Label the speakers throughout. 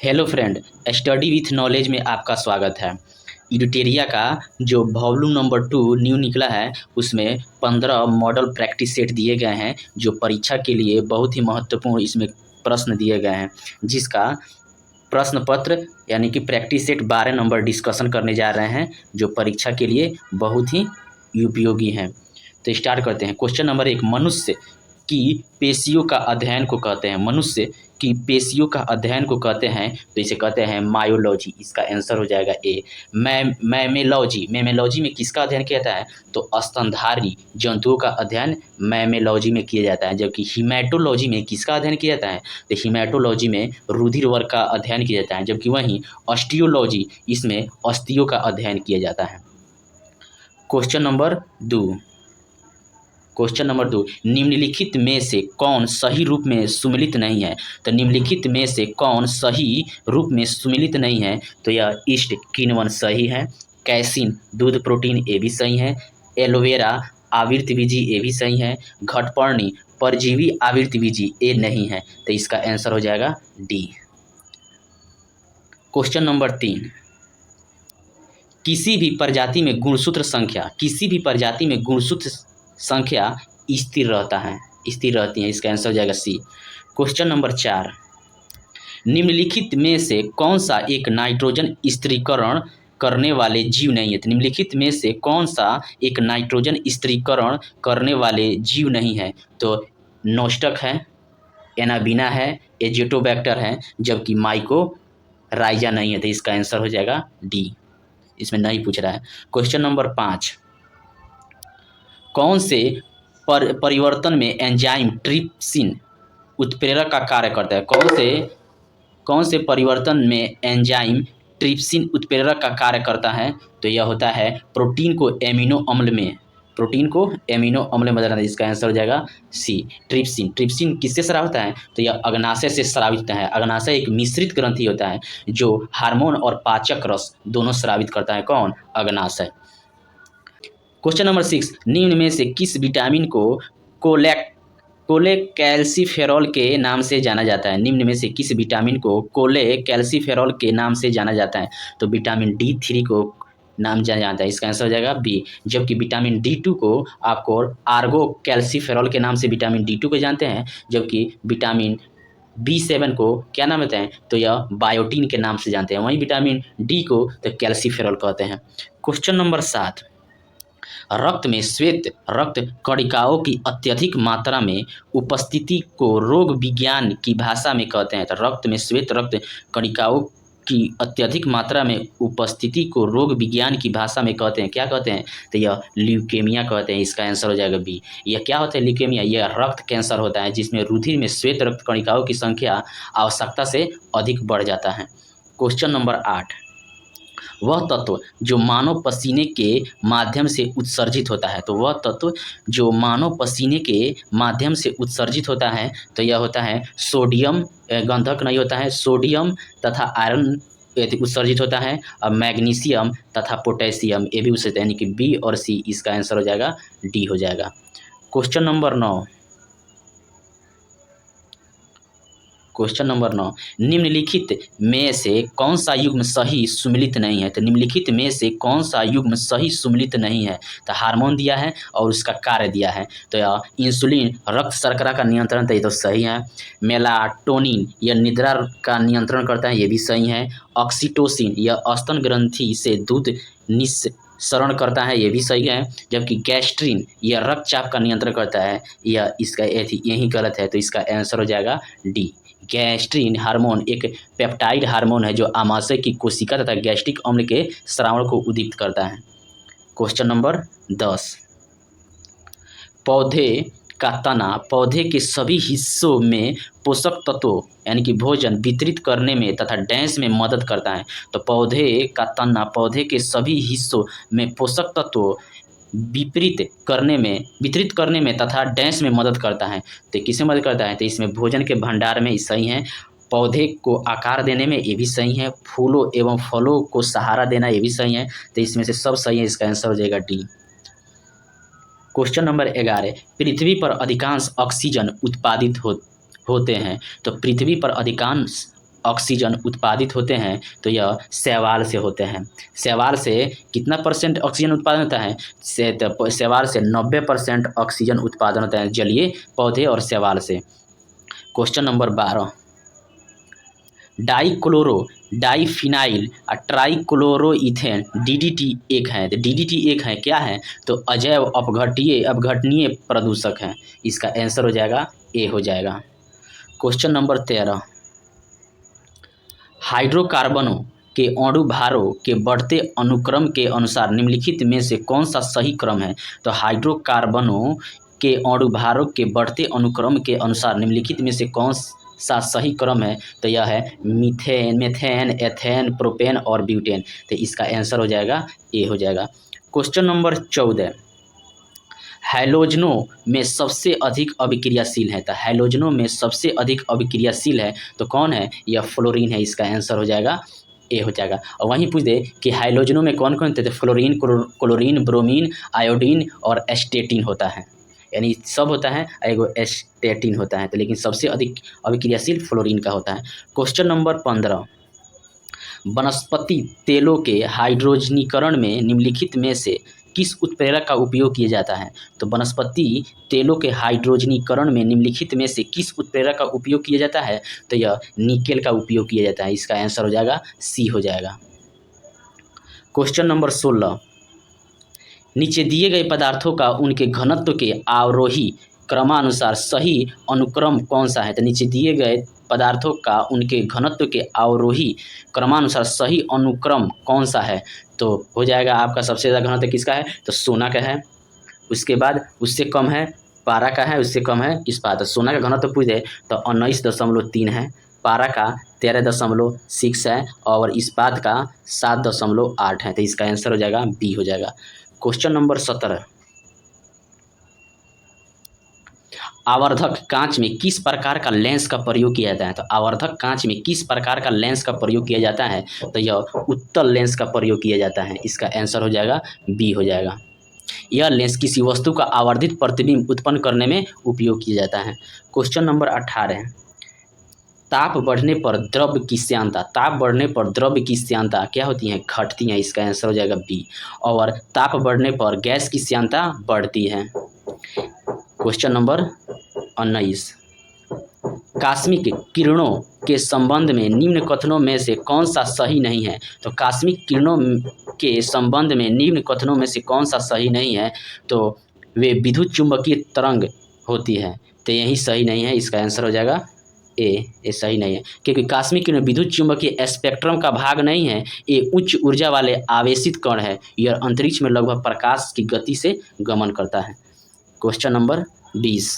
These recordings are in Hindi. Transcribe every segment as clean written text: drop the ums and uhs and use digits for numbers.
Speaker 1: Hello friend, study with knowledge में आपका स्वागत है। इडुटेरिया का जो वॉल्यूम नंबर 2 न्यू निकला है उसमें 15 मॉडल प्रैक्टिस सेट दिए गए हैं जो परीक्षा के लिए बहुत ही महत्वपूर्ण इसमें प्रश्न दिए गए हैं, जिसका प्रश्न पत्र यानी कि प्रैक्टिस सेट 12 नंबर डिस्कशन करने जा रहे हैं जो परीक्षा के लिए बहुत ही उपयोगी हैं। तो स्टार्ट करते हैं। क्वेश्चन नंबर 1, मनुष्य की पेशियों का अध्ययन को कहते हैं। मनुष्य की पेशियों का अध्ययन को कहते हैं तो इसे कहते हैं मायोलॉजी। इसका आंसर हो जाएगा ए। मैमेलॉजी, मैमेलॉजी में किसका अध्ययन किया जाता है तो स्तनधारी जंतुओं का अध्ययन मैमेलॉजी में किया जाता है। जबकि हिमेटोलॉजी में किसका अध्ययन किया जाता है तो हिमेटोलॉजी में रुधिर वर्ग का अध्ययन किया जाता है। जबकि वहीं ऑस्टियोलॉजी इसमें अस्थियों का अध्ययन किया जाता है। क्वेश्चन नंबर 2, क्वेश्चन नंबर 2, निम्नलिखित में से कौन सही रूप में सुमेलित नहीं है। तो निम्नलिखित में से कौन सही रूप में सुमेलित नहीं है तो यह ईस्ट किण्वन सही है, कैसिन दूध प्रोटीन ये भी सही है, एलोवेरा आवृतबीजी ये भी सही है, घटपर्णी परजीवी आवृतबीजी ये नहीं है। तो इसका आंसर हो जाएगा डी। क्वेश्चन नंबर 3, किसी भी प्रजाति में गुणसूत्र संख्या, किसी भी प्रजाति में गुणसूत्र संख्या स्थिर रहता है, स्थिर रहती है। इसका आंसर हो जाएगा सी। क्वेश्चन नंबर 4, निम्नलिखित में से कौन सा एक नाइट्रोजन स्थिरीकरण करने वाले जीव नहीं है। तो निम्नलिखित में से कौन सा एक नाइट्रोजन स्थिरीकरण करने वाले जीव नहीं है तो नोस्टक है, एनाबीना है, एजेटोबैक्टर है, जबकि माइकोराइजा नहीं है। तो इसका आंसर हो जाएगा डी, इसमें नहीं पूछ रहा है। क्वेश्चन नंबर 5, कौन से परिवर्तन में एंजाइम ट्रिप्सिन उत्प्रेरक का कार्य करता है। कौन से परिवर्तन में एंजाइम ट्रिप्सिन उत्प्रेरक का कार्य करता है तो यह होता है प्रोटीन को एमिनो अम्ल में, प्रोटीन को एमिनो अम्ल में बदलना है। इसका आंसर हो जाएगा सी, ट्रिप्सिन। ट्रिप्सिन किससे स्रावित होता है तो यह अग्नाशय से स्रावित होता है। अग्नाशय एक मिश्रित ग्रंथि होता है जो हार्मोन और पाचक रस दोनों स्रावित करता है। कौन? अग्नाशय। क्वेश्चन नंबर 6, निम्न में से किस विटामिन को कोलेकैल्सिफेरॉल के नाम से जाना जाता है। निम्न में से किस विटामिन को कोलेकैल्सिफेरॉल के नाम से जाना जाता है तो विटामिन D3 को नाम जाना जाता है। इसका आंसर हो जाएगा बी। जबकि विटामिन D2 को आपको आर्गो कैल्सिफेरॉल के नाम से विटामिन D2 को जानते हैं, जबकि विटामिन B7 को क्या नाम होता है तो यह बायोटीन के नाम से जानते हैं। वहीं विटामिन D को तो कैल्सिफेरॉल कहते हैं। क्वेश्चन नंबर 7, रक्त में श्वेत रक्त कणिकाओं की अत्यधिक मात्रा में उपस्थिति को रोग विज्ञान की भाषा में कहते हैं। तो रक्त में श्वेत रक्त कणिकाओं की अत्यधिक मात्रा में उपस्थिति को रोग विज्ञान की भाषा में कहते हैं। क्या कहते हैं तो यह ल्यूकेमिया कहते हैं। इसका आंसर हो जाएगा बी। यह क्या होता है ल्यूकेमिया? यह रक्त कैंसर होता है जिसमें रुधिर में श्वेत रक्त कणिकाओं की संख्या आवश्यकता से अधिक बढ़ जाता है। क्वेश्चन नंबर 8, वह तत्व जो मानव पसीने के माध्यम से उत्सर्जित होता है। तो वह तत्व जो मानव पसीने के माध्यम से उत्सर्जित होता है तो यह होता है सोडियम, गंधक नहीं होता है, सोडियम तथा आयरन उत्सर्जित होता है, और मैग्नीशियम तथा पोटेशियम ये भी उत्सर्जित है। यानी कि बी और सी, इसका आंसर हो जाएगा डी हो जाएगा। क्वेश्चन नंबर 9, क्वेश्चन नंबर 9, निम्नलिखित में से कौन सा युग्म सही सुमेलित नहीं है। तो निम्नलिखित में से कौन सा युग्म सही सुमेलित नहीं है तो हार्मोन दिया है और उसका कार्य दिया है। तो यह इंसुलिन रक्त शर्करा का नियंत्रण, तो ये तो सही है। मेलाटोनिन यह निद्रा का नियंत्रण करता है, ये भी सही है। ऑक्सीटोसिन यह स्तन ग्रंथि से दूध निस्सरण करता है, ये भी सही है। जबकि गैस्ट्रिन यह रक्तचाप का नियंत्रण करता है, यह इसका यही गलत है। तो इसका आंसर हो जाएगा डी। गैस्ट्रिन हार्मोन एक पेप्टाइड हार्मोन है जो आमाशय की कोशिका तथा गैस्ट्रिक अम्ल के स्रावण को उद्दीपित करता है। क्वेश्चन नंबर 10, पौधे का तना पौधे के सभी हिस्सों में पोषक तत्वों यानी कि भोजन वितरित करने में तथा डैश में मदद करता है। तो पौधे का तना पौधे के सभी हिस्सों में पोषक तत्वों वितरित करने में तथा डैश में मदद करता है। तो किसमें मदद करता है तो इसमें भोजन के भंडार में सही है, पौधे को आकार देने में ये भी सही है, फूलों एवं फलों को सहारा देना ये भी सही है। तो इसमें से सब सही है, इसका आंसर हो जाएगा डी। क्वेश्चन नंबर 11, पृथ्वी पर अधिकांश ऑक्सीजन उत्पादित होते हैं। तो पृथ्वी पर अधिकांश ऑक्सीजन उत्पादित होते हैं, तो यह शैवाल से होते हैं। शैवाल से कितना परसेंट ऑक्सीजन उत्पादन होता है? शैवाल से 90% ऑक्सीजन उत्पादन होता है, जलीय पौधे और शैवाल से। क्वेश्चन नंबर 12, डाइक्लोरो डाइफिनाइल और ट्राइक्लोरोइथेन डीडीटी एक है। तो डीडीटी एक है, क्या है? तो अजैव अपघटनीय प्रदूषक हैं। इसका आंसर हो जाएगा ए हो जाएगा। क्वेश्चन नंबर 13, हाइड्रोकार्बनों के अणु भारों के बढ़ते अनुक्रम के अनुसार निम्नलिखित में से कौन सा सही क्रम है? तो हाइड्रोकार्बनों के अणु भारों के बढ़ते अनुक्रम के अनुसार निम्नलिखित में से कौन सा सही क्रम है? तो यह है मेथेन, एथेन, प्रोपेन और ब्यूटेन। तो इसका आंसर हो जाएगा ए हो जाएगा। क्वेश्चन नंबर 14, हैलोजनों में सबसे अधिक अभिक्रियाशील है। तो हैलोजनों में सबसे अधिक अभिक्रियाशील है तो कौन है? यह फ्लोरीन है। इसका आंसर हो जाएगा ए हो जाएगा। और वहीं पूछ दे कि हैलोजनों में कौन कौन थे? तो फ्लोरीन, क्लोरीन, ब्रोमीन, आयोडीन और एस्टेटिन होता है। यानी सब होता है, एगो एस्टेटिन होता है, तो लेकिन सबसे अधिक अभिक्रियाशील फ्लोरीन का होता है। क्वेश्चन नंबर 15, वनस्पति तेलों के हाइड्रोजनीकरण में निम्नलिखित में से किस उत्प्रेरक का उपयोग किया जाता है? तो वनस्पति तेलों के हाइड्रोजनीकरण में निम्नलिखित में से किस उत्प्रेरक का उपयोग किया जाता है? तो यह निकेल का उपयोग किया जाता है। इसका आंसर हो जाएगा सी हो जाएगा। क्वेश्चन नंबर 16, नीचे दिए गए पदार्थों का उनके घनत्व के आरोही क्रमानुसार सही अनुक्रम कौन सा है? तो नीचे दिए गए पदार्थों का उनके घनत्व के आरोही क्रमानुसार सही अनुक्रम कौन सा है? तो हो जाएगा आपका सबसे ज़्यादा घनत्व किसका है? तो सोना का है। उसके बाद उससे कम है पारा का है, उससे कम है इस्पात। तो सोना का घनत्व पूछ दे तो 19.3 है, पारा का 13.6 है और इस्पात का 7.8 है। तो इसका आंसर हो जाएगा बी हो जाएगा। क्वेश्चन नंबर 17, आवर्धक कांच में किस प्रकार का लेंस का प्रयोग किया जाता है? तो आवर्धक कांच में किस प्रकार का लेंस का प्रयोग किया जाता है? तो यह उत्तल लेंस का प्रयोग किया जाता है। इसका आंसर हो जाएगा बी हो जाएगा। यह लेंस किसी वस्तु का आवर्धित प्रतिबिंब उत्पन्न करने में उपयोग किया जाता है। क्वेश्चन नंबर 18, ताप बढ़ने पर द्रव्य की श्यानता, ताप बढ़ने पर द्रव्य की श्यानता क्या होती है? घटती है। इसका आंसर हो जाएगा बी। और ताप बढ़ने पर गैस की श्यानता बढ़ती है। क्वेश्चन नंबर 19, कास्मिक किरणों के संबंध में निम्न कथनों में से कौन सा सही नहीं है? तो कास्मिक किरणों के संबंध में निम्न कथनों में से कौन सा सही नहीं है? तो वे विद्युत चुंबकीय तरंग होती है। तो यही सही नहीं है। इसका आंसर हो जाएगा ये सही नहीं है, क्योंकि कास्मिक किरण विद्युत चुंबकीय स्पेक्ट्रम का भाग नहीं है। ये उच्च ऊर्जा वाले आवेशित कण है। यह अंतरिक्ष में लगभग प्रकाश की गति से गमन करता है। क्वेश्चन नंबर 20,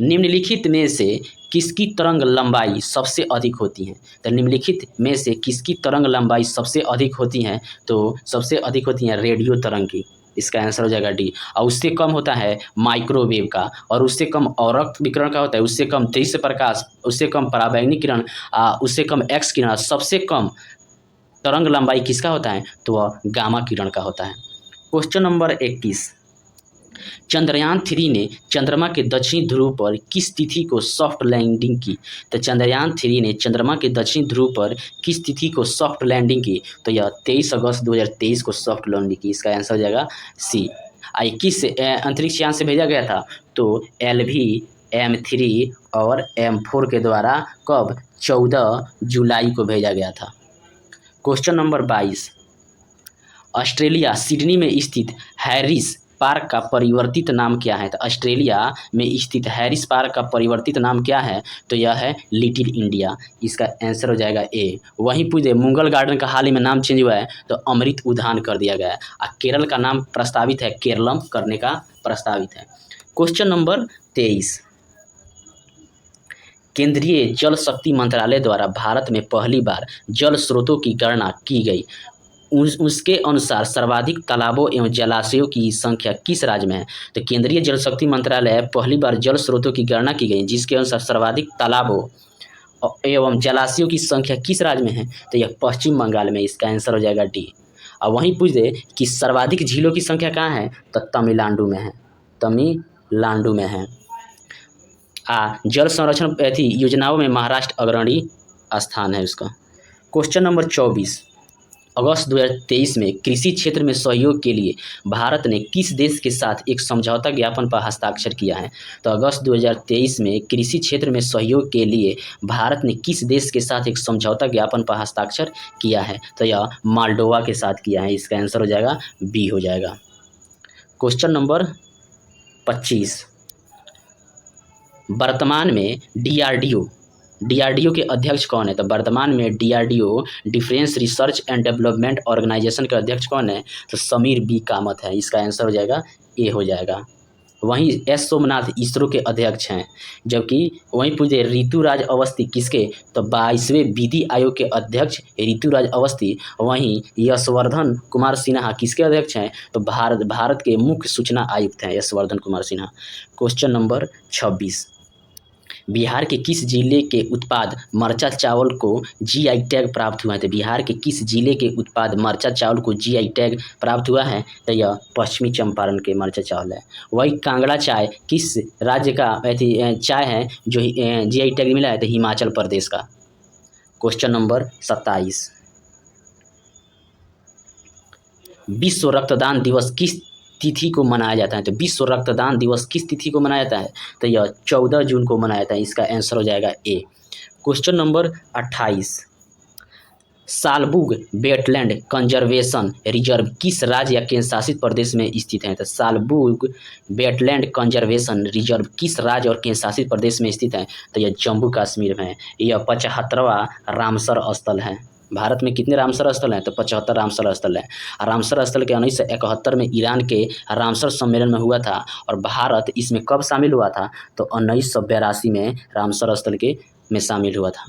Speaker 1: निम्नलिखित में से किसकी तरंग लंबाई सबसे अधिक होती है? तो निम्नलिखित में से किसकी तरंग लंबाई सबसे अधिक होती है? तो सबसे अधिक होती है रेडियो तरंग की। इसका आंसर हो जाएगा डी। और उससे कम होता है माइक्रोवेव का, और उससे कम औरक्त विकिरण का होता है, उससे कम दृश्य प्रकाश, उससे कम पराबैंगनी किरण, उससे कम एक्स किरण। सबसे कम तरंग लंबाई किसका होता है? तो वह गामा किरण का होता है। क्वेश्चन नंबर 21, चंद्रयान 3 ने चंद्रमा के दक्षिणी ध्रुव पर किस तिथि को सॉफ्ट लैंडिंग की? तो चंद्रयान 3 ने चंद्रमा के दक्षिणी ध्रुव पर किस तिथि को सॉफ्ट लैंडिंग की? तो यह 23 अगस्त 2023 को सॉफ्ट लैंडिंग की। इसका आंसर हो जाएगा सी। 21 अंतरिक्ष यान से भेजा गया था? तो LV, M3 और M4 के द्वारा कब? 14 जुलाई को भेजा गया था। क्वेश्चन नंबर 22, ऑस्ट्रेलिया सिडनी में स्थित हैरिस पार्क का परिवर्तित नाम क्या है? तो ऑस्ट्रेलिया में स्थित हैरिस पार्क का परिवर्तित नाम क्या है? तो यह है लिटिल इंडिया। इसका आंसर हो जाएगा ए। वहीं पूछे मुगल गार्डन का हाल ही में नाम चेंज हुआ है तो अमृत उद्यान कर दिया गया है। और केरल का नाम प्रस्तावित है, केरलम करने का प्रस्तावित है। क्वेश्चन नंबर 23, केंद्रीय जल शक्ति मंत्रालय द्वारा भारत में पहली बार जल स्रोतों की गणना की गई। उसके अनुसार सर्वाधिक तालाबों एवं जलाशयों की संख्या किस राज्य में है? तो केंद्रीय जल शक्ति मंत्रालय पहली बार जल स्रोतों की गणना की गई, जिसके अनुसार सर्वाधिक तालाबों एवं जलाशयों की संख्या किस राज्य में है? तो यह पश्चिम बंगाल में। इसका आंसर हो जाएगा डी। और वहीं पूछ दे कि सर्वाधिक झीलों की संख्या कहाँ है? तो तमिलनाडु में है, तमिलनाडु में है। जल संरक्षण थी योजनाओं में महाराष्ट्र अग्रणी स्थान है उसका। क्वेश्चन नंबर 24, अगस्त 2023 में कृषि क्षेत्र में सहयोग के लिए भारत ने किस देश के साथ एक समझौता ज्ञापन पर हस्ताक्षर किया है? तो अगस्त 2023 में कृषि क्षेत्र में सहयोग के लिए भारत ने किस देश के साथ एक समझौता ज्ञापन पर हस्ताक्षर किया है? तो यह मालडोवा के साथ किया है। इसका आंसर हो जाएगा बी हो जाएगा। क्वेश्चन नंबर 25, वर्तमान में डीआरडीओ के अध्यक्ष कौन है? तो वर्तमान में DRDO defence research and development organisation के अध्यक्ष कौन है? तो समीर बी कामत है। इसका आंसर हो जाएगा ए हो जाएगा। वहीं एस सोमनाथ इसरो के अध्यक्ष हैं। जबकि वहीं पूछे ऋतुराज अवस्थी किसके? तो 22वें विधि आयोग के अध्यक्ष ऋतुराज अवस्थी। वहीं यशवर्धन कुमार सिन्हा किसके अध्यक्ष हैं? तो भारत के मुख्य सूचना आयुक्त हैं यशवर्धन कुमार सिन्हा। क्वेश्चन नंबर 26, बिहार के किस जिले के उत्पाद मरचा चावल को जीआई टैग प्राप्त हुआ है? तो बिहार के किस जिले के उत्पाद मरचा चावल को जीआई टैग प्राप्त हुआ है? तो यह पश्चिमी चंपारण के मरचा चावल है। वही कांगड़ा चाय किस राज्य का चाय है जो जीआई टैग मिला है? तो हिमाचल प्रदेश का। क्वेश्चन नंबर 27, विश्व रक्तदान दिवस किस तिथि को मनाया जाता है? तो विश्व रक्तदान दिवस किस तिथि को मनाया जाता है? तो यह 14 जून को मनाया जाता है। इसका आंसर हो जाएगा ए। क्वेश्चन नंबर 28, सालबुग वेटलैंड कंजर्वेशन रिजर्व किस राज्य या केंद्र शासित प्रदेश में स्थित है? तो सालबुग वेटलैंड कंजर्वेशन रिजर्व किस राज्य और केंद्र शासित प्रदेश में स्थित है? तो यह जम्मू कश्मीर में है। यह 75वां रामसर स्थल है। भारत में कितने रामसर स्थल हैं? तो 75 रामसर स्थल है। रामसर स्थल के 1971 में ईरान के रामसर सम्मेलन में हुआ था और भारत इसमें कब शामिल हुआ था? तो 1982 में रामसर स्थल के में शामिल हुआ था।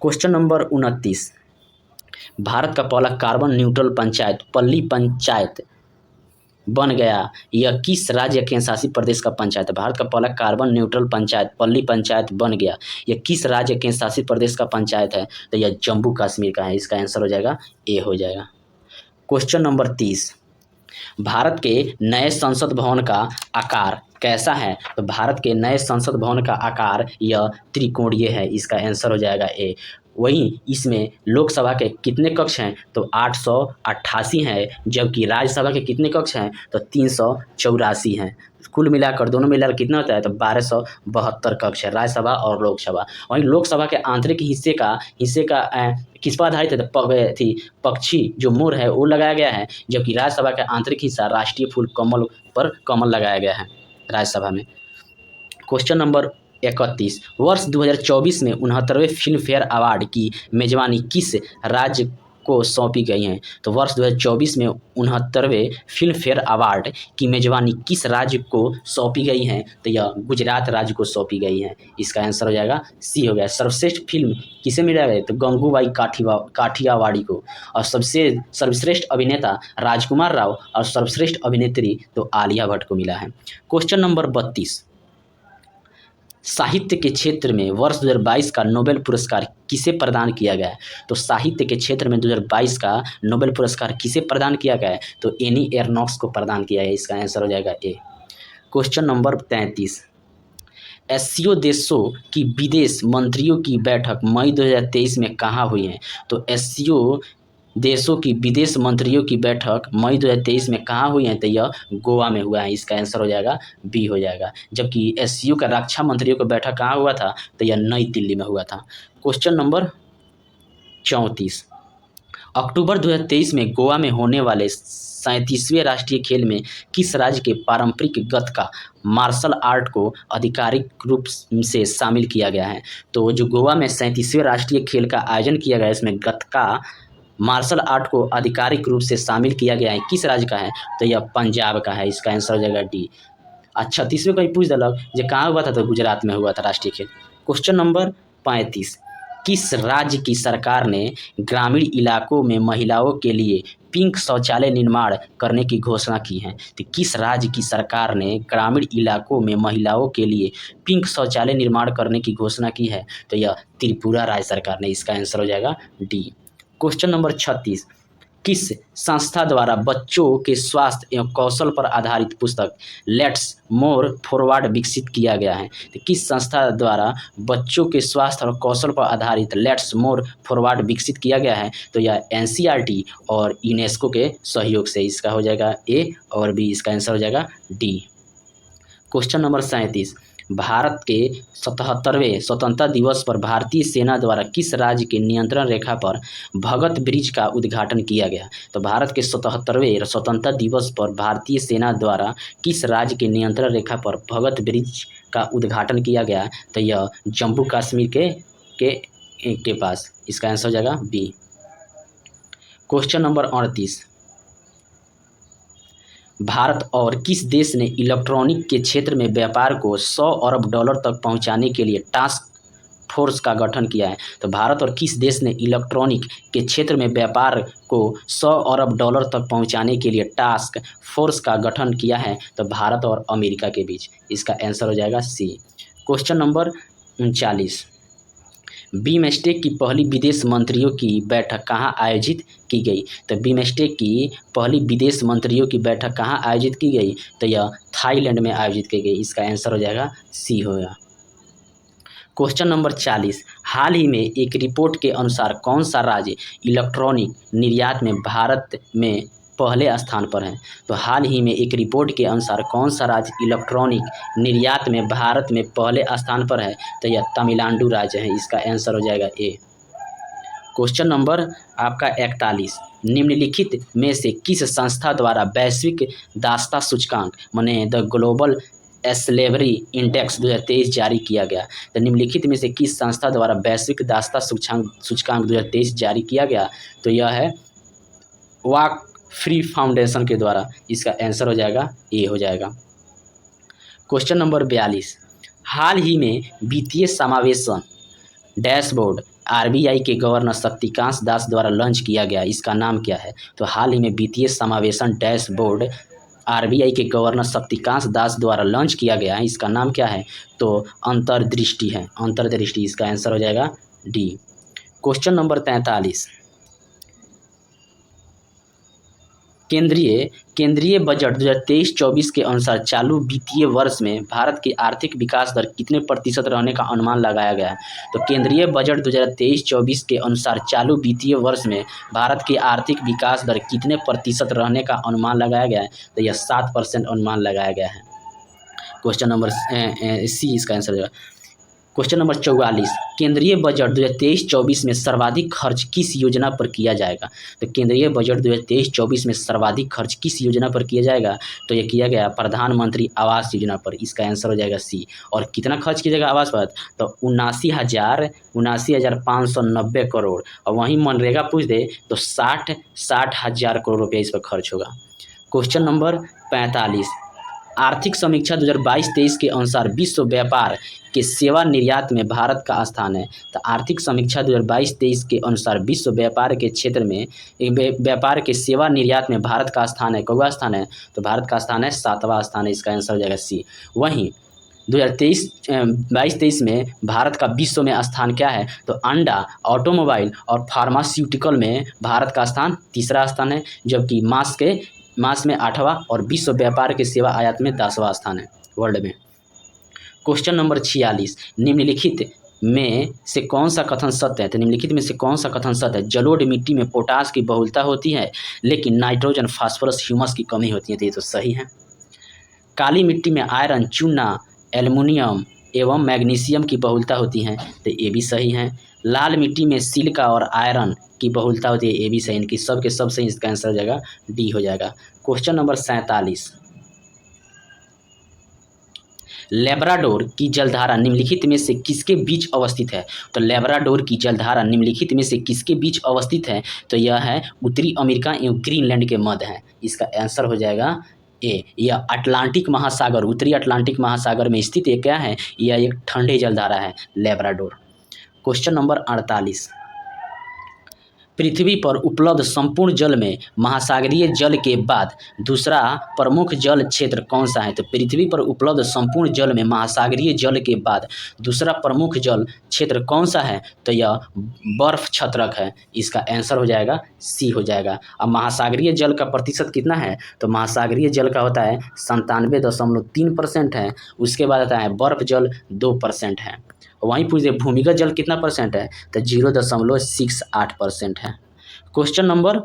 Speaker 1: क्वेश्चन नंबर 29, भारत का पहला कार्बन न्यूट्रल पंचायत पल्ली पंचायत बन गया, यह किस राज्य केंद्र शासित प्रदेश का पंचायत है? भारत का पहला कार्बन न्यूट्रल पंचायत पल्ली पंचायत बन गया, यह किस राज्य केंद्र शासित प्रदेश का पंचायत है? तो यह जम्मू कश्मीर का है। इसका आंसर हो जाएगा ए हो जाएगा। क्वेश्चन नंबर 30, भारत के नए संसद भवन का आकार कैसा है? तो भारत के नए संसद भवन का आकार यह त्रिकोणीय है। इसका आंसर हो जाएगा ए। वहीं इसमें लोकसभा के कितने कक्ष हैं? तो 888 हैं। जबकि राज्यसभा के कितने कक्ष हैं? तो 384 हैं। कुल मिलाकर दोनों मिलाकर कितना होता है? तो 1272 कक्ष है राज्यसभा और लोकसभा। वहीं लोकसभा के आंतरिक हिस्से का किस पर आधारित है? पक्षी जो मोर है वो लगाया गया है। जबकि राज्यसभा का आंतरिक हिस्सा राष्ट्रीय फूल कमल पर कमल लगाया गया है राज्यसभा में। क्वेश्चन नंबर 31, वर्ष 2024 में 69वें फिल्म फेयर अवार्ड की मेजबानी किस राज्य को सौंपी गई है? तो वर्ष 2024 में 69वें फिल्म फेयर अवार्ड की मेजबानी किस राज्य को सौंपी गई है? तो यह गुजरात राज्य को सौंपी गई है। इसका आंसर हो जाएगा सी हो गया। सर्वश्रेष्ठ फिल्म किसे मिला है? तो गंगूबाई काठियावाड़ी को। और सबसे सर्वश्रेष्ठ अभिनेता राजकुमार राव और सर्वश्रेष्ठ अभिनेत्री तो आलिया भट्ट को मिला है। क्वेश्चन नंबर 32, साहित्य के क्षेत्र में वर्ष 2022 का नोबेल पुरस्कार किसे प्रदान किया गया है? तो साहित्य के क्षेत्र में 2022 का नोबेल पुरस्कार किसे प्रदान किया गया है? तो एनी एरनॉक्स को प्रदान किया है। इसका आंसर हो जाएगा ए। क्वेश्चन नंबर 33, एससीओ देशों की विदेश मंत्रियों की बैठक मई 2023 में कहाँ हुई है? तो एससीओ देशों की विदेश मंत्रियों की बैठक मई 2023 में कहाँ हुई है? तो यह गोवा में हुआ है। इसका आंसर हो जाएगा बी हो जाएगा। जबकि एससीओ का रक्षा मंत्रियों का बैठक कहाँ हुआ था? तो यह नई दिल्ली में हुआ था। क्वेश्चन नंबर 34, अक्टूबर 2023 में गोवा में होने वाले 37वें राष्ट्रीय खेल में किस राज्य के पारंपरिक गतका मार्शल आर्ट को आधिकारिक रूप से शामिल किया गया है? तो जो गोवा में 37वें राष्ट्रीय खेल का आयोजन किया गया है इसमें गतका मार्शल आर्ट को आधिकारिक रूप से शामिल किया गया है, किस राज्य का है? तो यह पंजाब का है। इसका आंसर हो जाएगा डी। अच्छा, 30वें कहीं पूछ दिलक जो कहाँ हुआ था? तो गुजरात में हुआ था राष्ट्रीय खेल। क्वेश्चन नंबर 35, किस राज्य की सरकार ने ग्रामीण इलाकों में महिलाओं के लिए पिंक शौचालय निर्माण करने की घोषणा की है? तो किस राज्य की सरकार ने ग्रामीण इलाकों में महिलाओं के लिए पिंक शौचालय निर्माण करने की घोषणा की है? तो यह त्रिपुरा राज्य सरकार ने। इसका आंसर हो जाएगा डी। क्वेश्चन नंबर 36, किस संस्था द्वारा बच्चों के स्वास्थ्य एवं कौशल पर आधारित पुस्तक लेट्स मोर फॉरवर्ड विकसित किया गया है? तो किस संस्था द्वारा बच्चों के स्वास्थ्य और कौशल पर आधारित लेट्स मोर फॉरवर्ड विकसित किया गया है? तो यह एनसीईआरटी और यूनेस्को के सहयोग से। इसका हो जाएगा ए और बी, इसका आंसर हो जाएगा डी। क्वेश्चन नंबर 37, भारत के 77वें स्वतंत्रता दिवस पर भारतीय सेना द्वारा किस राज्य के नियंत्रण रेखा पर भगत ब्रिज का उद्घाटन किया गया? तो भारत के 77वें स्वतंत्रता दिवस पर भारतीय सेना द्वारा किस राज्य के नियंत्रण रेखा पर भगत ब्रिज का उद्घाटन किया गया? तो यह जम्मू कश्मीर के पास। इसका आंसर हो जाएगा बी। क्वेश्चन नंबर 38, भारत और किस देश ने इलेक्ट्रॉनिक के क्षेत्र में व्यापार को 100 अरब डॉलर तक पहुंचाने के लिए टास्क फोर्स का गठन किया है? तो भारत और किस देश ने इलेक्ट्रॉनिक के क्षेत्र में व्यापार को 100 अरब डॉलर तक पहुंचाने के लिए टास्क फोर्स का गठन किया है? तो भारत और अमेरिका के बीच। इसका आंसर हो जाएगा सी। क्वेश्चन नंबर 39, बीमस्टेक की पहली विदेश मंत्रियों की बैठक कहाँ आयोजित की गई? तो बीमस्टेक की पहली विदेश मंत्रियों की बैठक कहाँ आयोजित की गई? तो यह थाईलैंड में आयोजित की गई। इसका आंसर हो जाएगा सी होगा। क्वेश्चन नंबर 40, हाल ही में एक रिपोर्ट के अनुसार कौन सा राज्य इलेक्ट्रॉनिक निर्यात में भारत में पहले स्थान पर है? तो हाल ही में एक रिपोर्ट के अनुसार कौन सा राज्य इलेक्ट्रॉनिक निर्यात में भारत में पहले स्थान पर है? तो यह तमिलनाडु राज्य है। इसका आंसर हो जाएगा ए। क्वेश्चन नंबर आपका 41, निम्नलिखित में से किस संस्था द्वारा वैश्विक दासता सूचकांक माने द ग्लोबल स्लेवरी इंडेक्स 2023 जारी किया गया? तो निम्नलिखित में से किस संस्था द्वारा वैश्विक दासता सूचकांक 2023 जारी किया गया? तो यह है वाक फ्री फाउंडेशन के द्वारा। इसका आंसर हो जाएगा ए हो जाएगा। क्वेश्चन नंबर 42, हाल ही में वित्तीय समावेशन डैशबोर्ड आरबीआई के गवर्नर शक्तिकांत दास द्वारा लॉन्च किया गया, इसका नाम क्या है? तो हाल ही में वित्तीय समावेशन डैशबोर्ड आरबीआई के गवर्नर शक्तिकांत दास द्वारा लॉन्च किया गया है, इसका नाम क्या है? तो अंतर्दृष्टि है, अंतर्दृष्टि। इसका आंसर हो जाएगा डी। क्वेश्चन नंबर 43, केंद्रीय बजट 2023-24 के अनुसार चालू वित्तीय वर्ष में भारत की आर्थिक विकास दर कितने प्रतिशत रहने का अनुमान लगाया गया है? तो केंद्रीय बजट 2023-24 के अनुसार चालू वित्तीय वर्ष में भारत की आर्थिक विकास दर कितने प्रतिशत रहने का अनुमान लगाया गया है? तो यह 7% अनुमान लगाया गया है। क्वेश्चन नंबर सी इसका आंसर होगा। क्वेश्चन नंबर 44, केंद्रीय बजट 2023-24 में सर्वाधिक खर्च किस योजना पर किया जाएगा? तो केंद्रीय बजट 2023-24 में सर्वाधिक खर्च किस योजना पर किया जाएगा? तो यह किया गया प्रधानमंत्री आवास योजना पर। इसका आंसर हो जाएगा सी। और कितना खर्च किया जाएगा आवास पर? तो 79,590 करोड़। और वहीं मनरेगा पूछ दे तो 60,000 करोड़ रुपये इस पर खर्च होगा। क्वेश्चन नंबर 45, आर्थिक समीक्षा 2022-23 के अनुसार विश्व व्यापार के सेवा निर्यात में भारत का स्थान है। तो आर्थिक समीक्षा 2022-23 के अनुसार विश्व व्यापार के क्षेत्र में व्यापार के सेवा निर्यात में भारत का स्थान है। कौवा स्थान है? तो भारत का स्थान है 7वां स्थान है। इसका आंसर हो जाएगा सी। वहीं 2022-23 में भारत का विश्व में स्थान क्या है? तो अंडा, ऑटोमोबाइल और फार्मास्यूटिकल में भारत का स्थान 3रा स्थान है, जबकि मांस में 8वां और विश्व व्यापार के सेवा आयात में 10वां स्थान है वर्ल्ड में। क्वेश्चन नंबर 46, निम्नलिखित में से कौन सा कथन सत्य है? तो निम्नलिखित में से कौन सा कथन सत्य है? जलोढ़ मिट्टी में पोटास की बहुलता होती है लेकिन नाइट्रोजन, फास्फोरस, ह्यूमस की कमी होती है। तो ये तो सही है। काली मिट्टी में आयरन, चूना, एल्युमिनियम एवं मैग्नीशियम की बहुलता होती है। तो ये भी सही है। लाल मिट्टी में सिलिका और आयरन की बहुलता होती है। ये भी सही। इनकी सब के सब सही। इसका आंसर हो जाएगा डी हो जाएगा। क्वेश्चन नंबर 47, लेब्राडोर की जलधारा निम्नलिखित में से किसके बीच अवस्थित है? तो लेब्राडोर की जलधारा निम्नलिखित में से किसके बीच अवस्थित है? तो यह है उत्तरी अमेरिका एवं ग्रीनलैंड के मध्य है। इसका आंसर हो जाएगा ए। यह अटलांटिक महासागर, उत्तरी अटलांटिक महासागर में स्थित एक क्या है? यह एक ठंडी जलधारा है लेब्राडोर। क्वेश्चन नंबर 48, पृथ्वी पर उपलब्ध संपूर्ण जल में महासागरीय जल के बाद दूसरा प्रमुख जल क्षेत्र कौन सा है? तो पृथ्वी पर उपलब्ध संपूर्ण जल में महासागरीय जल के बाद दूसरा प्रमुख जल क्षेत्र कौन सा है? तो यह बर्फ छत्रक है। इसका आंसर हो जाएगा सी हो जाएगा। अब महासागरीय जल का प्रतिशत कितना है? तो महासागरीय जल का होता है 97.3% है। उसके बाद आता है बर्फ जल 2% है। वहीं पूछे भूमिगत जल कितना परसेंट है? तो 0.68% है। क्वेश्चन नंबर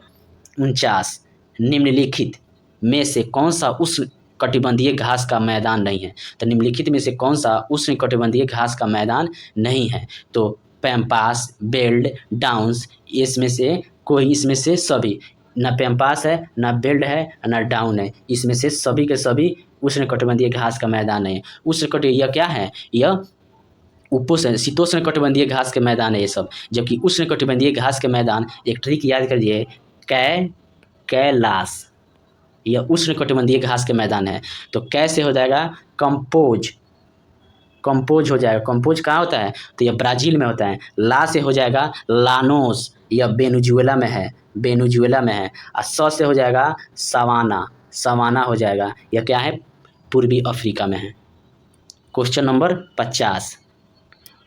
Speaker 1: 49, निम्नलिखित में से कौन सा उष्णकटिबंधीय घास का मैदान नहीं है? तो निम्नलिखित में से कौन सा उष्णकटिबंधीय घास का मैदान नहीं है? तो पैम्पास, बेल्ट, डाउन्स, इसमें से कोई, इसमें से सभी। न पैम्पास है, न बेल्ट है, न डाउन है। इसमें से सभी के सभी उष्णकटिबंधीय घास का मैदान नहीं है। उष्णकटिबंधीय यह क्या है? यह उपोष्ण शीतोष्ण कटिबंधीय घास के मैदान है ये सब। जबकि उष्णकटिबंधीय घास के मैदान, एक ट्रिक याद करिए, कैलाश, यह उष्णकटिबंधीय घास के मैदान है। तो कैसे हो जाएगा? कंपोज हो जाएगा। कंपोज कहाँ होता है? तो यह ब्राज़ील में होता है। ला से हो जाएगा लानोस, यह वेनेजुएला में है, और स से हो जाएगा सवाना हो जाएगा। यह क्या है? पूर्वी अफ्रीका में है। क्वेश्चन नंबर 50,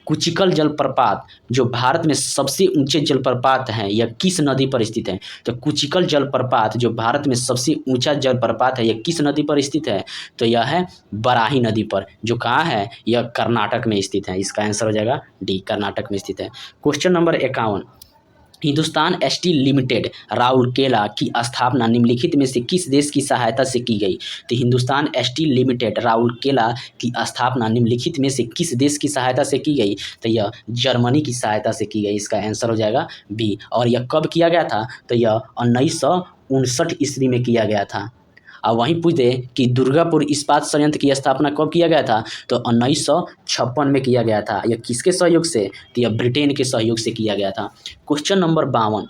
Speaker 1: कुचिकल जलप्रपात जो भारत में सबसे ऊंचे जलप्रपात हैं, यह किस नदी पर स्थित है? तो कुचिकल जलप्रपात जो भारत में सबसे ऊंचा जलप्रपात है, यह किस नदी पर स्थित है? तो यह है बराही नदी पर, जो कहाँ है? यह कर्नाटक में स्थित है। इसका आंसर हो जाएगा डी, कर्नाटक में स्थित है। Question number 51, Hindustan steel limited Rourkela की स्थापना निम्नलिखित में से किस देश की सहायता से की गई? तो हिंदुस्तान स्टील लिमिटेड राउरकेला की स्थापना निम्नलिखित में से किस देश की सहायता से की गई? तो यह जर्मनी की सहायता से की गई। इसका आंसर हो जाएगा बी। और यह कब किया गया था? तो यह 1959 ईस्वी में किया गया था। और वहीं पूछ दे कि दुर्गापुर इस्पात संयंत्र की स्थापना कब किया गया था? तो 1956 में किया गया था। यह किसके सहयोग से? तो यह ब्रिटेन के सहयोग से किया गया था। क्वेश्चन नंबर 52,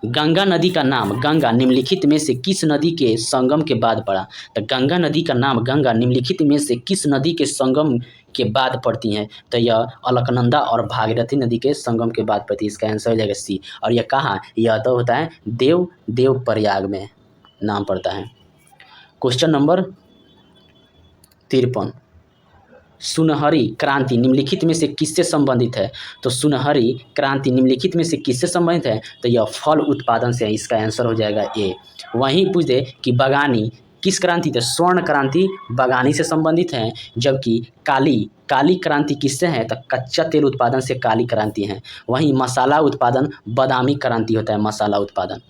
Speaker 1: गंगा नदी का नाम गंगा निम्नलिखित में से किस नदी के संगम के बाद पड़ा? तो गंगा नदी का नाम गंगा निम्नलिखित में से किस नदी के संगम के बाद पड़ती हैं? तो यह अलकनंदा और भागीरथी नदी के संगम के बाद पड़ती है। इसका आंसर हो जाएगा सी। और यह कहाँ? यह तो होता है देवप्रयाग में नाम पड़ता है। क्वेश्चन नंबर 53, सुनहरी क्रांति निम्नलिखित में से किससे संबंधित है? तो सुनहरी क्रांति निम्नलिखित में से किससे संबंधित है? तो यह फल उत्पादन से है। इसका आंसर हो जाएगा ए। वहीं पूछ दे कि बगानी किस क्रांति? तो स्वर्ण क्रांति बगानी से संबंधित है। जबकि काली क्रांति किससे है? तो कच्चा तेल उत्पादन से काली क्रांति है। वहीं मसाला उत्पादन बादामी क्रांति होता है, मसाला उत्पादन।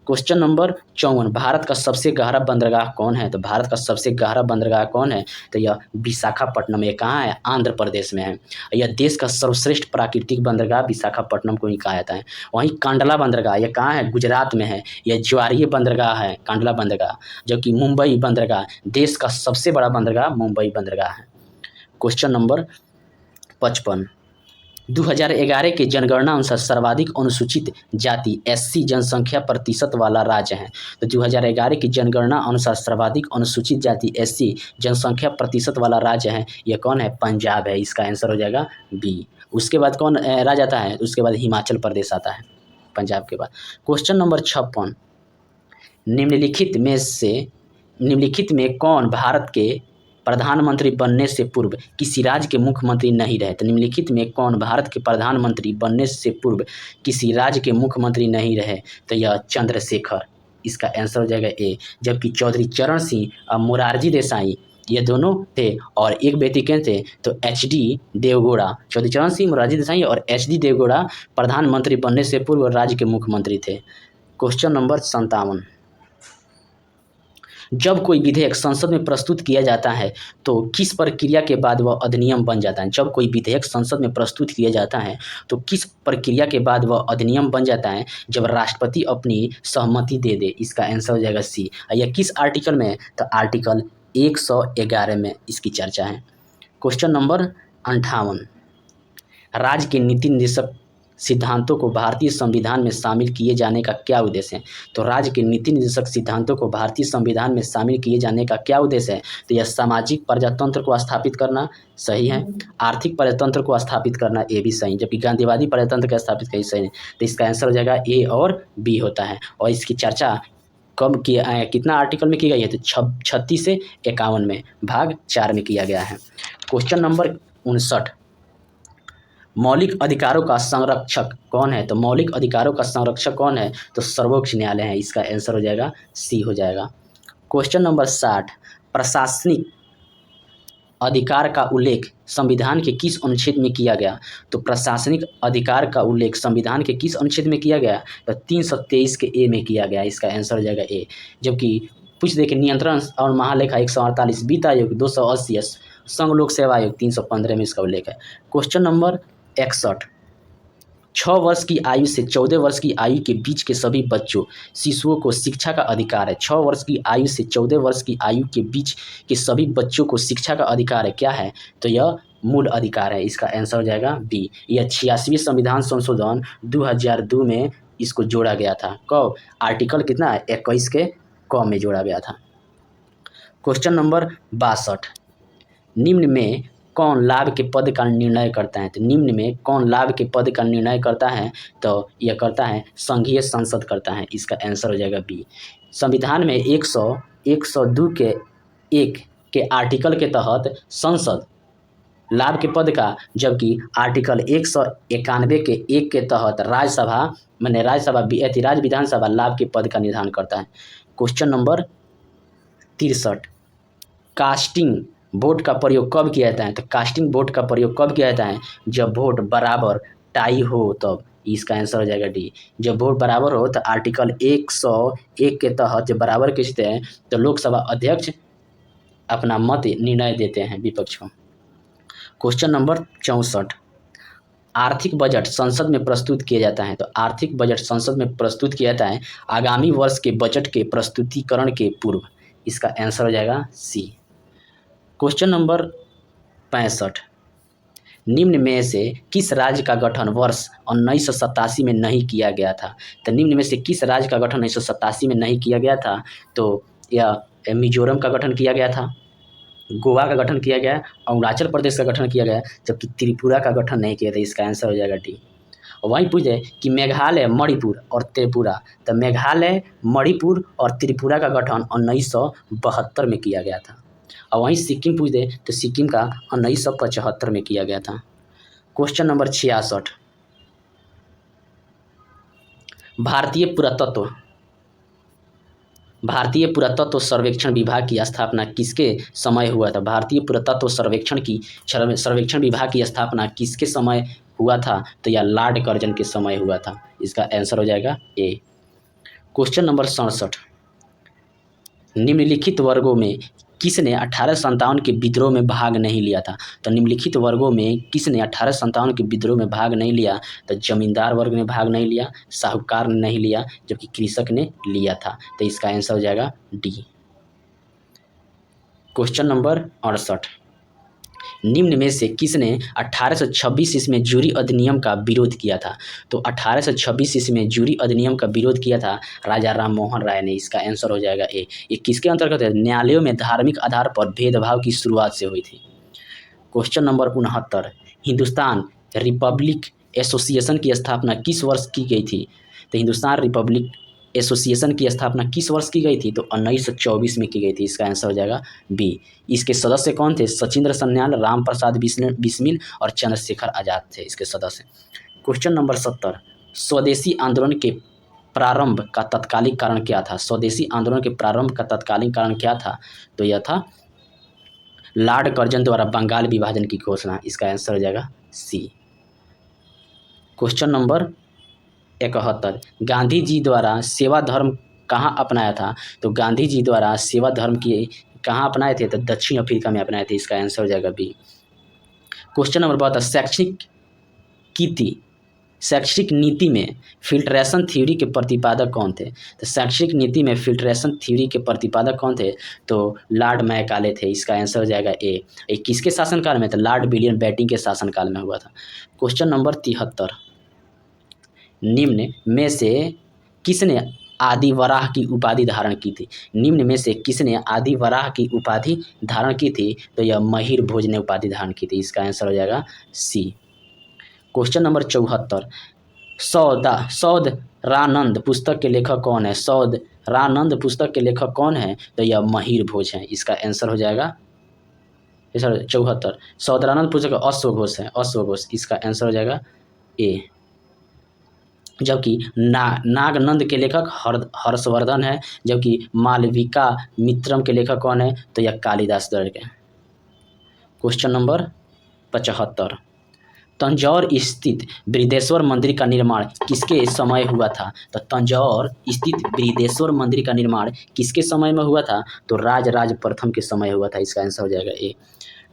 Speaker 1: क्वेश्चन नंबर 54, भारत का सबसे गहरा बंदरगाह कौन है? तो भारत का सबसे गहरा बंदरगाह कौन है? तो यह विशाखापट्टनम। ये कहाँ है? आंध्र प्रदेश में है। यह देश का सर्वश्रेष्ठ प्राकृतिक बंदरगाह विशाखापट्टनम को ही कहा जाता है। वहीं कांडला बंदरगाह, यह कहाँ है? गुजरात में है। यह ज्वारीय बंदरगाह है, कांडला बंदरगाह। जबकि मुंबई बंदरगाह, देश का सबसे बड़ा बंदरगाह मुंबई बंदरगाह है। क्वेश्चन नंबर 55, 2011 की जनगणना अनुसार सर्वाधिक अनुसूचित जाति एससी जनसंख्या प्रतिशत वाला राज्य है। तो 2011 की जनगणना अनुसार सर्वाधिक अनुसूचित जाति एससी जनसंख्या प्रतिशत वाला राज्य है। यह कौन है? पंजाब है। इसका आंसर हो जाएगा बी। उसके बाद कौन राज्य आता है? उसके बाद हिमाचल प्रदेश आता है पंजाब के बाद। क्वेश्चन नंबर 56, निम्नलिखित में कौन भारत के प्रधानमंत्री बनने से पूर्व किसी राज्य के मुख्यमंत्री नहीं रहे? तो निम्नलिखित में कौन भारत के प्रधानमंत्री बनने से पूर्व किसी राज्य के मुख्यमंत्री नहीं रहे? तो यह चंद्रशेखर। इसका आंसर हो जाएगा ए। जबकि चौधरी चरण सिंह और मोरारजी देसाई ये दोनों थे, और एक व्यक्ति कौन थे? तो एच.डी. देवगौड़ा। चौधरी चरण सिंह, मोरारजी देसाई और एच.डी. देवगौड़ा प्रधानमंत्री बनने से पूर्व राज्य के मुख्यमंत्री थे। क्वेश्चन नंबर 57, जब कोई विधेयक संसद में प्रस्तुत किया जाता है तो किस प्रक्रिया के बाद वह अधिनियम बन जाता है? जब कोई विधेयक संसद में प्रस्तुत किया जाता है तो किस प्रक्रिया के बाद वह अधिनियम बन जाता है? जब राष्ट्रपति अपनी सहमति दे दे। इसका आंसर हो जाएगा सी। यह किस आर्टिकल में? तो आर्टिकल 111 में इसकी चर्चा है। क्वेश्चन नंबर 58, राज्य के नीति निर्देशक सिद्धांतों को भारतीय संविधान में शामिल किए जाने का क्या उद्देश्य है? तो राज्य के नीति निर्देशक सिद्धांतों को भारतीय संविधान में शामिल किए जाने का क्या उद्देश्य है? तो यह सामाजिक प्रजातंत्र को स्थापित करना सही है, आर्थिक प्रजातंत्र को स्थापित करना ये भी सही, जबकि गांधीवादी प्रजातंत्र को स्थापित करना सही है। तो इसका आंसर हो जाएगा ए और बी होता है। और इसकी चर्चा कब किया, कितना आर्टिकल में की गई है? तो 36 से 51 में भाग 4 में किया गया है। क्वेश्चन नंबर 59, मौलिक अधिकारों का संरक्षक कौन है? तो मौलिक अधिकारों का संरक्षक कौन है? तो सर्वोच्च न्यायालय है। इसका आंसर हो जाएगा सी हो जाएगा। क्वेश्चन नंबर 60, प्रशासनिक अधिकार का उल्लेख संविधान के किस अनुच्छेद में किया गया? तो प्रशासनिक अधिकार का उल्लेख संविधान के किस अनुच्छेद में किया गया? तो 323 के ए में किया गया। इसका आंसर हो जाएगा ए। जबकि पूछ दे कि नियंत्रण और महालेखा 148, वित्त आयोग 280, संघ लोक सेवा आयोग 315 में इसका उल्लेख है। क्वेश्चन नंबर 61, 6 वर्ष की आयु से 14 वर्ष की आयु के बीच के सभी बच्चों शिशुओं को शिक्षा का अधिकार है। 6 वर्ष की आयु से 14 वर्ष की आयु के बीच के सभी बच्चों को शिक्षा का अधिकार है। क्या है? तो यह मूल अधिकार है। इसका आंसर हो जाएगा बी। यह 86वें संविधान संशोधन 2002 में इसको जोड़ा गया था। कब? आर्टिकल कितना? 21 के क में जोड़ा गया था। क्वेश्चन नंबर 62, निम्न में कौन लाभ के पद का निर्णय करता है? तो निम्न में कौन लाभ के पद का निर्णय करता है? तो यह करता है संघीय संसद करता है। इसका आंसर हो जाएगा बी। संविधान में 102 के 1 के आर्टिकल के तहत संसद लाभ के पद का, जबकि आर्टिकल 191 के 1 के तहत राज्यसभा राज्य विधानसभा लाभ के पद का निर्धारण करता है। क्वेश्चन नंबर 63, कास्टिंग वोट का प्रयोग कब किया जाता है? तो कास्टिंग वोट का प्रयोग कब किया जाता है? जब वोट बराबर टाई हो तब। इसका आंसर हो जाएगा डी। जब वोट बराबर हो तो आर्टिकल 101 के तहत जब बराबर की स्थिति है तो लोकसभा अध्यक्ष अपना मत निर्णय देते हैं विपक्ष को। क्वेश्चन नंबर 64, आर्थिक बजट संसद में प्रस्तुत किया जाता है। तो आर्थिक बजट संसद में प्रस्तुत किया जाता है आगामी वर्ष के बजट के प्रस्तुतिकरण के पूर्व। इसका आंसर हो जाएगा सी। क्वेश्चन नंबर 65, निम्न में से किस राज्य का गठन वर्ष 1987 में नहीं किया गया था? तो निम्न में से किस राज्य का गठन 1987 में नहीं किया गया था? तो यह मिजोरम का गठन किया गया था, गोवा का गठन किया गया, अरुणाचल प्रदेश का गठन किया गया, जबकि त्रिपुरा का गठन नहीं किया था। इसका आंसर हो जाएगा डी। और वहीं पूछे कि मेघालय, मणिपुर और त्रिपुरा, तो मेघालय, मणिपुर और त्रिपुरा का गठन 1972 में किया गया था। और वहीं सिक्किम पूछ दे तो सिक्किम का 1975 में किया गया था। क्वेश्चन नंबर 66, भारतीय पुरातत्व सर्वेक्षण विभाग की स्थापना किसके समय हुआ था? भारतीय पुरातत्व सर्वेक्षण विभाग की स्थापना किसके समय हुआ था? तो यह लॉर्ड कर्जन के समय हुआ था। इसका आंसर हो जाएगा ए। क्वेश्चन नंबर 67, निम्नलिखित वर्गों में किसने 1857 के विद्रोह में भाग नहीं लिया था? तो निम्नलिखित वर्गों में किसने 1857 के विद्रोह में भाग नहीं लिया? तो जमींदार वर्ग ने भाग नहीं लिया, साहूकार ने नहीं लिया, जबकि कृषक ने लिया था। तो इसका आंसर हो जाएगा डी। क्वेश्चन नंबर 68, निम्न में से किसने 1826 ईस्वी में जूरी अधिनियम का विरोध किया था? तो 1826 ईस्वी में जूरी अधिनियम का विरोध किया था राजा राम मोहन राय ने। इसका आंसर हो जाएगा ए। ये किसके अंतर्गत है? न्यायालयों में धार्मिक आधार पर भेदभाव की शुरुआत से हुई थी। Question number 69, Hindustan Republic association की स्थापना किस वर्ष की गई थी? तो हिंदुस्तान रिपब्लिक एसोसिएशन की स्थापना किस वर्ष की गई थी? तो 1924 में की गई थी। इसका आंसर हो जाएगा बी। इसके सदस्य कौन थे? सचिंद्र सन्याल, राम प्रसाद बिस्मिल और चंद्रशेखर आजाद थे इसके सदस्य। क्वेश्चन नंबर 70, स्वदेशी आंदोलन के प्रारंभ का तत्कालिक कारण क्या था? स्वदेशी आंदोलन के प्रारंभ का तत्कालीन कारण क्या था? तो यह था लॉर्ड कर्जन द्वारा बंगाल विभाजन की घोषणा। इसका आंसर हो जाएगा सी। क्वेश्चन नंबर 71, गांधी जी द्वारा सेवा धर्म कहाँ अपनाया था? तो गांधी जी द्वारा सेवा धर्म की कहाँ अपनाए थे? तो दक्षिण अफ्रीका में अपनाए थे। इसका आंसर हो जाएगा बी। क्वेश्चन नंबर 72, शैक्षिक नीति में फिल्ट्रेशन थ्योरी के प्रतिपादक कौन थे? तो शैक्षिक नीति में फिल्ट्रेशन थ्योरी के प्रतिपादक कौन थे? तो लॉर्ड मैकाले थे। इसका आंसर हो जाएगा ए। ये किसके शासनकाल में? तो लॉर्ड विलियम बेंटिंक के शासनकाल में हुआ था। क्वेश्चन नंबर 73, निम्न में से किसने आदि वराह की उपाधि धारण की थी? निम्न में से किसने आदि वराह की उपाधि धारण की थी? तो यह महिर भोज ने उपाधि धारण की थी। इसका आंसर हो जाएगा सी। क्वेश्चन नंबर 74, सौदरानंद पुस्तक के लेखक कौन है? सौदरानंद पुस्तक के लेखक कौन है? तो यह महिर भोज है। इसका आंसर हो जाएगा सर 74। सौदरानंद पुस्तक अश्वघोष है, अश्वघोष। इसका आंसर हो जाएगा ए। जबकि नागनंद के लेखक हर्षवर्धन है, जबकि मालविका मित्रम के लेखक कौन है? तो यह कालिदास दर्ज है। क्वेश्चन नंबर 75, तंजौर स्थित बृहदेश्वर मंदिर का निर्माण किसके समय हुआ था? तो तंजौर स्थित बृहदेश्वर मंदिर का निर्माण किसके समय में हुआ था? तो राजराज प्रथम के समय हुआ था। इसका आंसर हो जाएगा ए।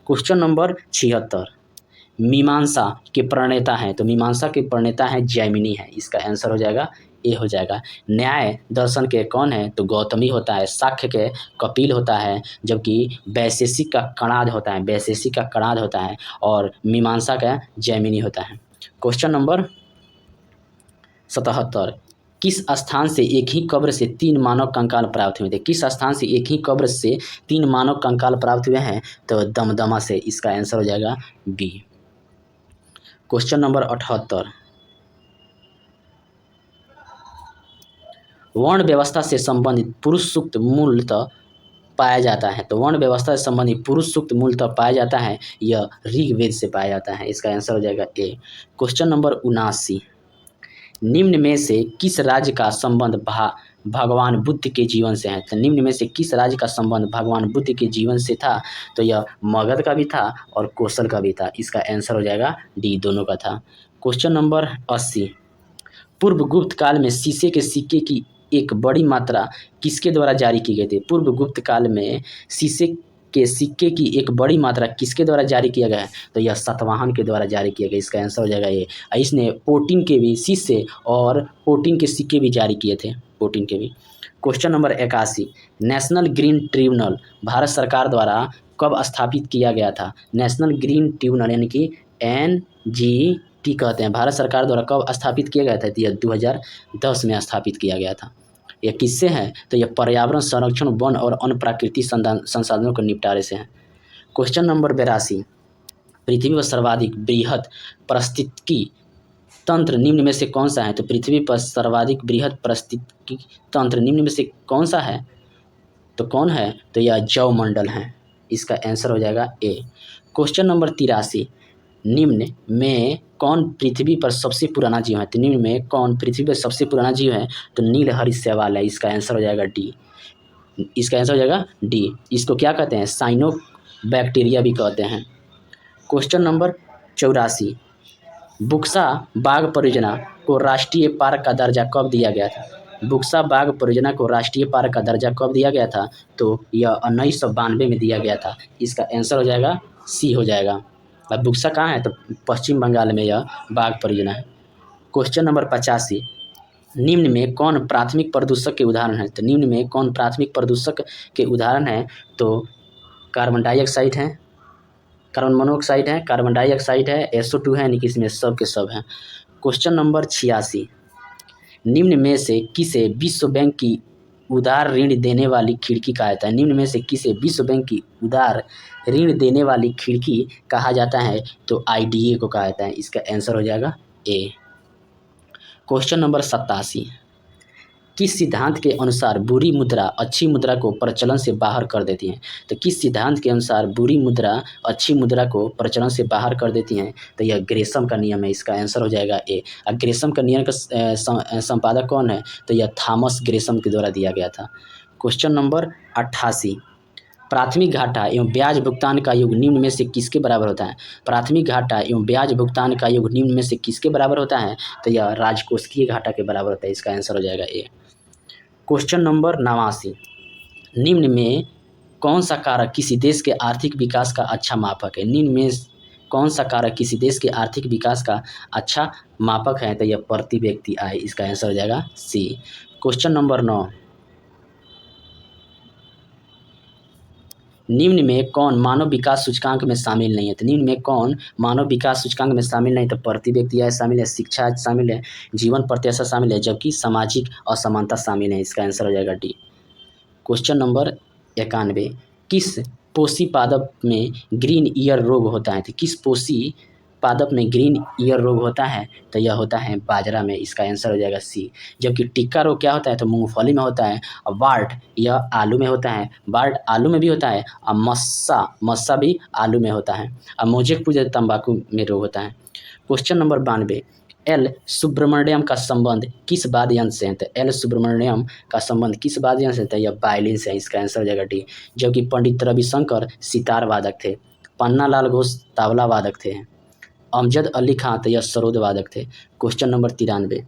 Speaker 1: क्वेश्चन नंबर 76, मीमांसा के प्रणेता हैं? तो मीमांसा के प्रणेता हैं जैमिनी है। इसका आंसर हो जाएगा ए हो जाएगा। न्याय दर्शन के कौन है? तो गौतमी होता है। साक्ष्य के कपिल होता है, जबकि वैशेषिक का कणाद होता है, वैशेषिक का कणाद होता है, और मीमांसा का जैमिनी होता है। क्वेश्चन नंबर 77, किस स्थान से एक ही कब्र से 3 मानव कंकाल प्राप्त हुए थे? किस स्थान से एक ही कब्र से 3 मानव कंकाल प्राप्त हुए हैं? तो दमदमा से। इसका आंसर हो जाएगा बी। क्वेश्चन नंबर 78, वर्ण व्यवस्था से संबंधित पुरुष सूक्त मूलतः पाया जाता है? तो वर्ण व्यवस्था से संबंधित पुरुष सूक्त मूलतः पाया जाता है, यह ऋग्वेद से पाया जाता है। इसका आंसर हो जाएगा ए। क्वेश्चन नंबर 79, निम्न में से किस राज्य का संबंध भगवान बुद्ध के जीवन से है? तो निम्न में से किस राज्य का संबंध भगवान बुद्ध के जीवन से था? तो यह मगध का भी था और कौशल का भी था। इसका आंसर हो जाएगा डी, दोनों का था। क्वेश्चन नंबर 80, पूर्व गुप्त काल में शीशे के सिक्के की एक बड़ी मात्रा किसके द्वारा जारी की गई थी? पूर्व गुप्त काल में शीशे के सिक्के की एक बड़ी मात्रा किसके द्वारा जारी किया गया है? तो यह सातवाहन के द्वारा जारी किया गया। इसका आंसर हो जाएगा ये। इसने पोटीन के भी शीशे और पोटीन के सिक्के भी जारी किए थे, पोटीन के भी। Question number 81, national green tribunal Bharat सरकार द्वारा कब स्थापित किया गया था? नेशनल ग्रीन ट्रिब्यूनल यानी कि NGT कहते हैं, भारत सरकार द्वारा कब स्थापित किया गया था? तो यह 2010 में स्थापित किया गया था। यह किससे है? तो यह पर्यावरण संरक्षण, वन और अन्य प्राकृतिक संसाधनों के निपटारे से है। क्वेश्चन नंबर 82, पृथ्वी पर सर्वाधिक बृहत पारिस्थितिकी तंत्र निम्न में से कौन सा है? तो पृथ्वी पर सर्वाधिक बृहत पारिस्थितिकी तंत्र निम्न में से कौन सा है? तो कौन है? तो यह जैवमंडल है। इसका आंसर हो जाएगा ए। क्वेश्चन नंबर 83, निम्न में कौन पृथ्वी पर सबसे पुराना जीव है? तो निम्न में कौन पृथ्वी पर सबसे पुराना जीव है? तो नीलहरि शैवाल है। इसका आंसर हो जाएगा डी। इसका आंसर हो जाएगा डी। इसको क्या कहते हैं? साइनोबैक्टीरिया भी कहते हैं। क्वेश्चन नंबर 84, बुक्सा बाघ परियोजना को राष्ट्रीय पार्क का दर्जा कब दिया गया था? बुक्सा बाघ परियोजना को राष्ट्रीय पार्क का दर्जा कब दिया गया था? तो यह 1992 में दिया गया था। इसका आंसर हो जाएगा सी हो जाएगा। अब बुक्सा कहाँ है? तो पश्चिम बंगाल में यह बाघ परियोजना है। क्वेश्चन नंबर 85, निम्न में कौन प्राथमिक प्रदूषक के उदाहरण है? तो निम्न में कौन प्राथमिक प्रदूषक के उदाहरण है? तो कार्बन डाइऑक्साइड है, कार्बन मोनोऑक्साइड है, कार्बन डाइऑक्साइड है, SO2 है, यानी कि इसमें सब के सब हैं। क्वेश्चन नंबर 86, निम्न में से किसे विश्व बैंक की उदार ऋण देने वाली खिड़की कहा जाता है? निम्न में से किसे विश्व बैंक की उदार ऋण देने वाली खिड़की कहा जाता है? तो IDA को कहा जाता है। इसका आंसर हो जाएगा ए। क्वेश्चन नंबर 87, किस सिद्धांत के अनुसार बुरी मुद्रा अच्छी मुद्रा को प्रचलन से बाहर कर देती है? तो किस सिद्धांत के अनुसार बुरी मुद्रा अच्छी मुद्रा को प्रचलन से बाहर कर देती हैं? तो यह ग्रेसम का नियम है। इसका आंसर हो जाएगा ए। अब ग्रेसम का नियम का संपादक कौन है? तो यह थॉमस ग्रेसम के द्वारा दिया गया था। क्वेश्चन नंबर 88, प्राथमिक घाटा एवं ब्याज भुगतान का योग निम्न में से किसके बराबर होता है? प्राथमिक घाटा एवं ब्याज भुगतान का योग निम्न में से किसके बराबर होता है? तो यह राजकोषीय घाटा के बराबर होता है। इसका आंसर हो जाएगा ए। क्वेश्चन नंबर 89, निम्न में कौन सा कारक किसी देश के आर्थिक विकास का अच्छा मापक है? निम्न में कौन सा कारक किसी देश के आर्थिक विकास का अच्छा मापक है? तो यह प्रति व्यक्ति आय। इसका आंसर हो जाएगा सी। क्वेश्चन नंबर 9, निम्न में कौन मानव विकास सूचकांक में शामिल नहीं है? तो निम्न में कौन मानव विकास सूचकांक में शामिल नहीं? तो प्रति व्यक्ति आय शामिल है, शिक्षा शामिल है, जीवन प्रत्याशा शामिल है, जबकि सामाजिक असमानता शामिल है। इसका आंसर हो जाएगा डी। क्वेश्चन नंबर 91, किस पोषी पादप में ग्रीन ईयर रोग होता है? तो किस पोषी पादप में ग्रीन ईयर रोग होता है? तो यह होता है बाजरा में। इसका आंसर हो जाएगा सी। जबकि टिक्का रोग क्या होता है? तो मूंगफली में होता है। और बार्ट यह आलू में होता है। बार्ट आलू में भी होता है और मस्सा भी आलू में होता है। और मोजेक पूजा तंबाकू में रोग होता है। क्वेश्चन नंबर 92, एल सुब्रमण्यम का संबंध किस वाद्य यंत्र से है? तो एल सुब्रमण्यम का संबंध किस वाद्य यंत्र से? तो यह वायलिन से है। इसका आंसर हो जाएगा डी। जबकि पंडित रविशंकर सितार वादक थे, पन्ना लाल घोष तबला वादक थे, अमजद अली खां तो यह सरोद वादक थे। क्वेश्चन नंबर 93,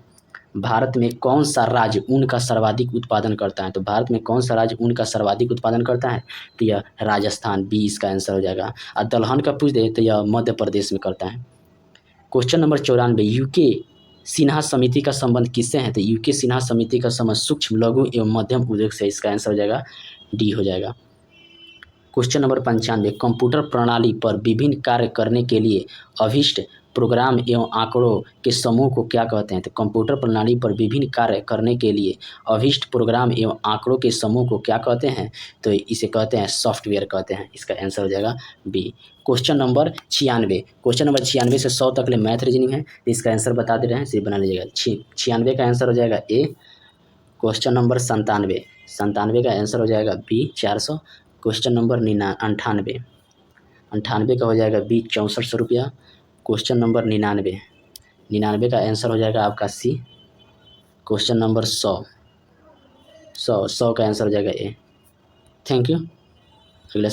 Speaker 1: भारत में कौन सा राज्य ऊन का सर्वाधिक उत्पादन करता है? तो भारत में कौन सा राज्य ऊन का सर्वाधिक उत्पादन करता है? तो यह राजस्थान, बी इसका आंसर हो जाएगा। और दलहन का पूछ दे तो यह मध्य प्रदेश में करता है। क्वेश्चन नंबर 94, यूके सिन्हा समिति का संबंध किससे है? तो यूके सिन्हा समिति का संबंध सूक्ष्म लघु एवं मध्यम उद्योग से। इसका आंसर हो जाएगा डी हो जाएगा। क्वेश्चन नंबर 95, कंप्यूटर प्रणाली पर विभिन्न कार्य करने के लिए अभीष्ट प्रोग्राम एवं आंकड़ों के समूह को क्या कहते हैं? तो कंप्यूटर प्रणाली पर विभिन्न कार्य करने के लिए अभीष्ट प्रोग्राम एवं आंकड़ों के समूह को क्या कहते हैं? तो इसे कहते हैं सॉफ्टवेयर कहते हैं। इसका आंसर हो जाएगा B. Question number 96, question number 96 से 100 तक ले मैथ रीजनिंग है। तो इसका आंसर बता दे रहे हैं, सिर्फ बना लीजिएगा। 96 का आंसर हो जाएगा ए। क्वेश्चन नंबर 97, 97 का आंसर हो जाएगा बी 400। क्वेश्चन नंबर 98, 98 का हो जाएगा बी 6400 रुपया। क्वेश्चन नंबर 99, 99 का आंसर हो जाएगा आपका सी। क्वेश्चन नंबर 100 का आंसर हो जाएगा ए। Thank you. अगला